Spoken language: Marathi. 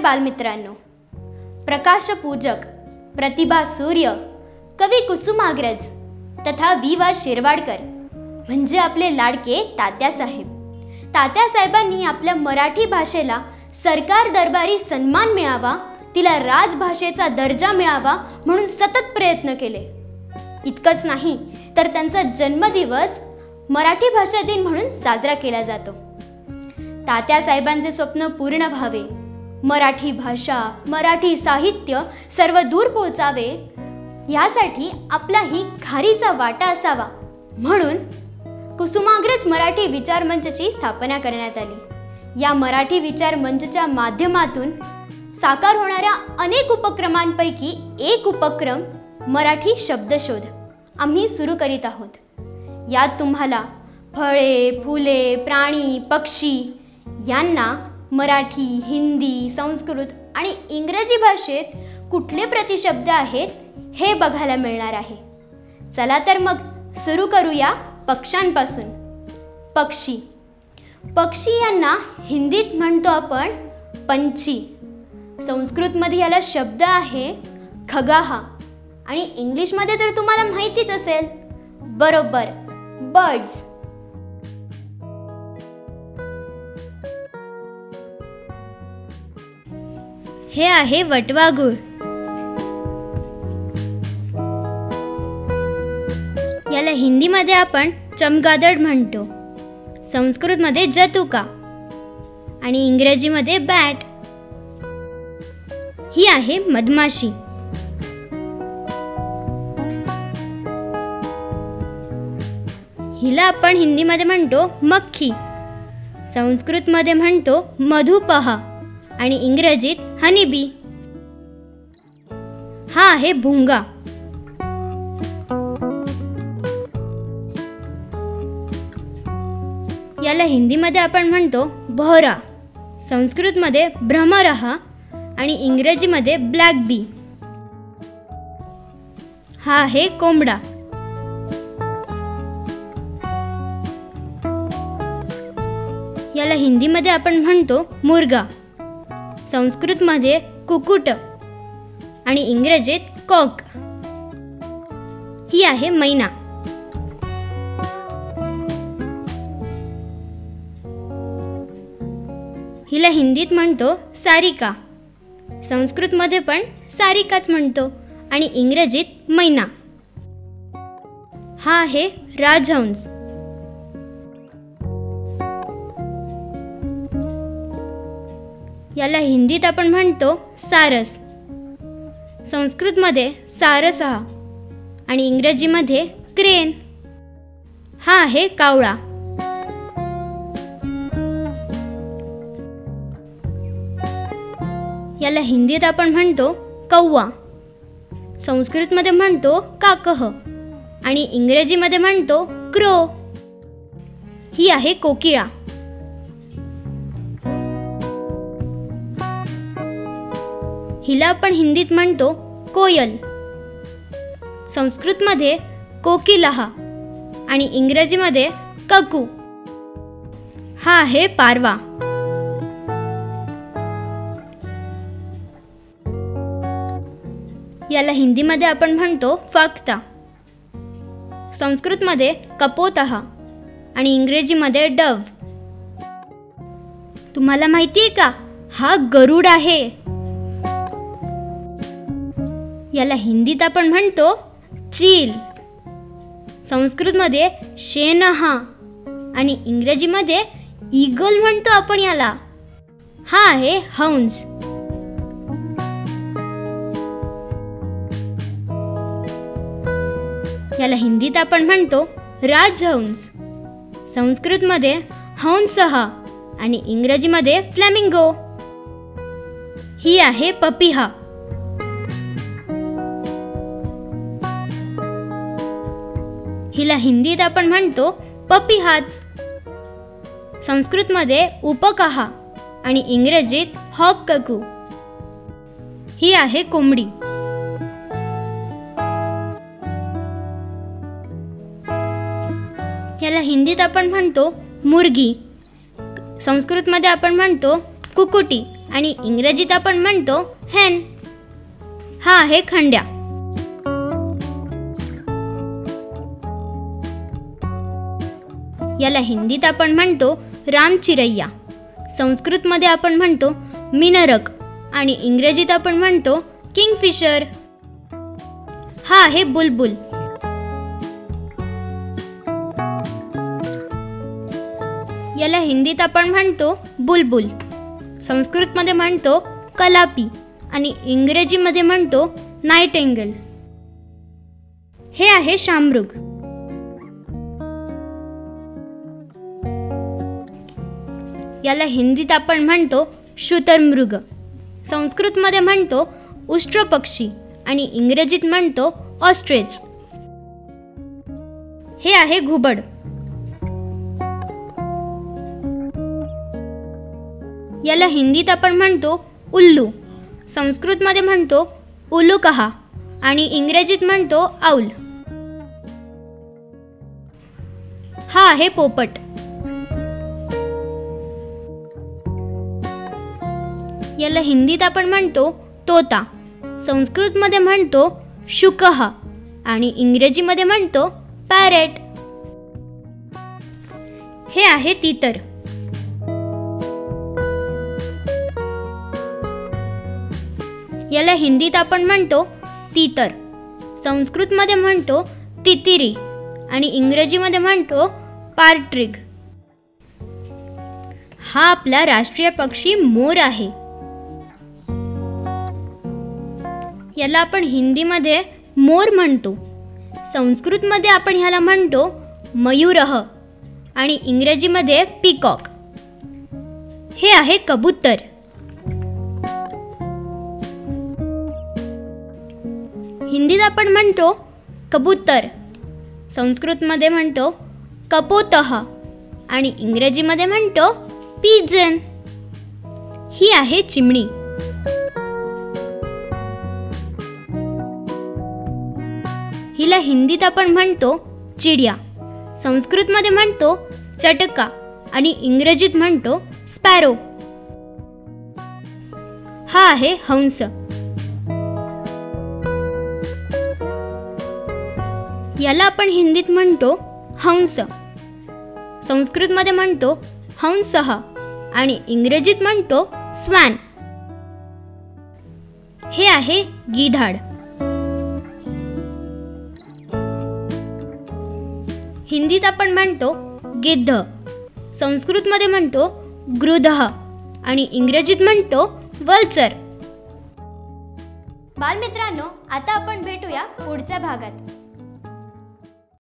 बालमित्रांनो, प्रकाशपूजक प्रतिभा सूर्य, कवी कुसुमाग्रज तथा वि.वा. शिरवाडकर म्हणजे आपले लाडके तात्यासाहेब. तात्यासाहेबांनी आपल्या मराठी भाषेला सरकार दरबारी सन्मान मिळावा, तिला राजभाषेचा दर्जा मिळावा म्हणून सतत प्रयत्न केले. इतकंच नाही तर त्यांचा जन्मदिवस मराठी भाषा दिन म्हणून साजरा केला जातो. तात्यासाहेबांचे स्वप्न पूर्ण व्हावे, मराठी भाषा, मराठी साहित्य सर्व दूर पोहोचावे, यासाठी आपलाही खारीचा वाटा असावा म्हणून कुसुमाग्रज मराठी विचार मंचची स्थापना करण्यात आली. या मराठी विचार मंचच्या माध्यमातून साकार होणाऱ्या अनेक उपक्रमांपैकी एक उपक्रम मराठी शब्दशोध आम्ही सुरू करीत आहोत. यात तुम्हाला फळे, फुले, प्राणी, पक्षी यांना मराठी, हिंदी, संस्कृत आणि इंग्रजी भाषेत कुठले प्रतिशब्द आहेत हे बघायला मिळणार आहे. चला तर मग सुरू करूया पक्ष्यांपासून. पक्षी. पक्षी यांना हिंदीत म्हणतो आपण पंछी. संस्कृतमध्ये याला शब्द आहे खगाह आणि इंग्लिशमध्ये तर तुम्हाला माहितीच असेल, बरोबर, बर्ड्स. हे आहे वटवाघूळ. याला हिंदीमध्ये आपण चमगादड़ म्हणतो, संस्कृतमध्ये जतुका आणि इंग्रजीमध्ये बॅट. ही आहे मधमाशी. हिला आपण हिंदीमध्ये म्हणतो मक्खी, संस्कृतमध्ये म्हणतो मधुपहा आणि इंग्रजीत हनीबी. हा आहे भुंगा. याला हिंदीमध्ये आपण म्हणतो भौरा, संस्कृतमध्ये भ्रमरह आणि इंग्रजीमध्ये ब्लॅक बी. हा आहे कोंबडा. याला हिंदीमध्ये आपण म्हणतो मुर्गा, संस्कृतमध्ये कुकुट आणि इंग्रजीत कॉक. ही आहे मैना. हिला हिंदीत म्हणतो सारिका, संस्कृतमध्ये पण सारिकाच म्हणतो आणि इंग्रजीत मैना. हा आहे राजहंस. याला हिंदीत आपण म्हणतो सारस, संस्कृतमध्ये सारसहा आणि इंग्रजीमध्ये क्रेन. हा आहे कावळा. याला हिंदीत आपण म्हणतो कौवा, संस्कृतमध्ये म्हणतो काकह आणि इंग्रजीमध्ये म्हणतो क्रो. ही आहे कोकिळा. हिला आपण हिंदीत म्हणतो कोयल, संस्कृतमध्ये कोकिलहा आणि इंग्रजीमध्ये ककू. हा आहे पारवा. याला हिंदीमध्ये आपण म्हणतो फाक्ता, संस्कृतमध्ये कपोतहा आणि इंग्रजीमध्ये डव. तुम्हाला माहिती आहे का, हा गरुड आहे. याला हिंदीत आपण म्हणतो चील, संस्कृतमध्ये शेनहा आणि इंग्रजीमध्ये ईगल म्हणतो आपण याला. हा आहे हंस. याला हिंदीत आपण म्हणतो राजहंस, संस्कृतमध्ये हंसहा आणि इंग्रजीमध्ये फ्लेमिंगो. ही आहे पपिहा. हिला हिंदीत आपण म्हणतो पपिहाच, संस्कृतमध्ये उपकहा आणि इंग्रजीत हॉक ककू. ही आहे कोंबडी. याला हिंदीत आपण म्हणतो मुर्गी, संस्कृतमध्ये आपण म्हणतो कुकुटी आणि इंग्रजीत आपण म्हणतो हेन. हा आहे खंड्या. याला हिंदीत आपण म्हणतो रामचिरैया. संस्कृतमध्ये आपण म्हणतो मिनरक आणि इंग्रजीत आपण म्हणतो किंगफिशर. हा आहे बुलबुल. याला हिंदीत आपण म्हणतो बुलबुल, संस्कृतमध्ये म्हणतो कलापी आणि इंग्रजीमध्ये म्हणतो नाईटिंगेल. हे आहे शामृग. याला हिंदीत आपण म्हणतो शुतुरमृग, संस्कृतमध्ये म्हणतो उष्ट्रपक्षी आणि इंग्रजीत म्हणतो ऑस्ट्रिच. हे आहे घुबड. याला हिंदीत आपण म्हणतो उल्लू, संस्कृतमध्ये म्हणतो उल्लूकहा आणि इंग्रजीत म्हणतो आऊल. हा आहे पोपट. याला हिंदीत आपण म्हणतो तोता, संस्कृतमध्ये म्हणतो शुकह आणि इंग्रजीमध्ये म्हणतो पॅरेट. हे आहे तीतर. याला हिंदीत आपण म्हणतो तीतर, संस्कृतमध्ये म्हणतो तितिरी आणि इंग्रजीमध्ये म्हणतो पार्ट्रिग. हा आपला राष्ट्रीय पक्षी मोर आहे. याला आपण हिंदीमध्ये मोर म्हणतो, संस्कृतमध्ये आपण ह्याला म्हणतो मयूरह आणि इंग्रजीमध्ये पीकॉक. हे आहे कबूतर. हिंदीत आपण म्हणतो कबूतर, संस्कृतमध्ये म्हणतो कपोतह आणि इंग्रजीमध्ये म्हणतो पिजन. ही आहे चिमणी. हिला हिंदीत आपण म्हणतो चिडिया, संस्कृतमध्ये म्हणतो चटका आणि इंग्रजीत म्हणतो स्पॅरो. हा आहे हंस. याला आपण हिंदीत म्हणतो हंस, संस्कृतमध्ये म्हणतो हंसः आणि इंग्रजीत म्हणतो स्वॅन. हे आहे गिधाड. हिंदीत आपण म्हणतो गिद्ध, संस्कृतमध्ये म्हणतो गृधः आणि इंग्रजीत म्हणतो वल्चर. बालमित्रांनो, आता आपण भेटूया पुढच्या भागात.